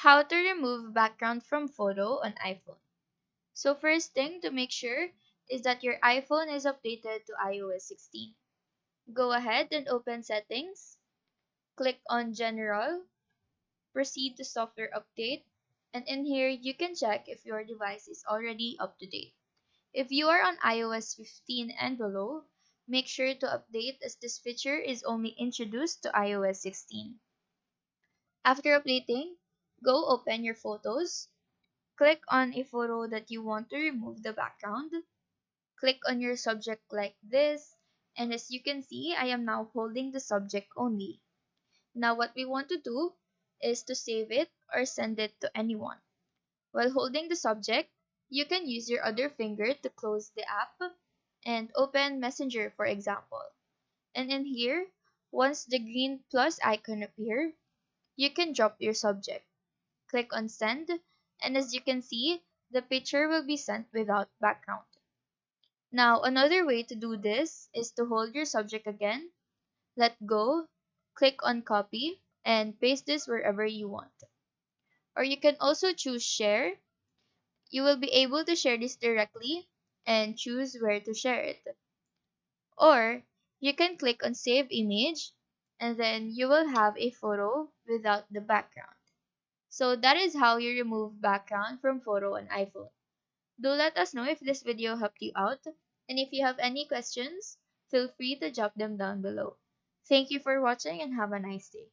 How to remove background from photo on iPhone. So first thing to make sure is that your iPhone is updated to iOS 16. Go ahead and open settings, click on general, proceed to software update, and in here you can check if your device is already up to date. If you are on iOS 15 and below, make sure to update as this feature is only introduced to iOS 16. After updating, go open your photos. Click on a photo that you want to remove the background. Click on your subject like this, and as you can see, I am now holding the subject only. Now what we want to do is to save it or send it to anyone. While holding the subject, you can use your other finger to close the app and open Messenger for example. And in here, once the green plus icon appears, you can drop your subject. Click on send, and as you can see, the picture will be sent without background. Now, another way to do this is to hold your subject again, let go, click on copy, and paste this wherever you want. Or you can also choose share. You will be able to share this directly and choose where to share it. Or you can click on save image and then you will have a photo without the background. So that is how you remove background from photo on iPhone. Do let us know if this video helped you out, and if you have any questions, feel free to drop them down below. Thank you for watching and have a nice day.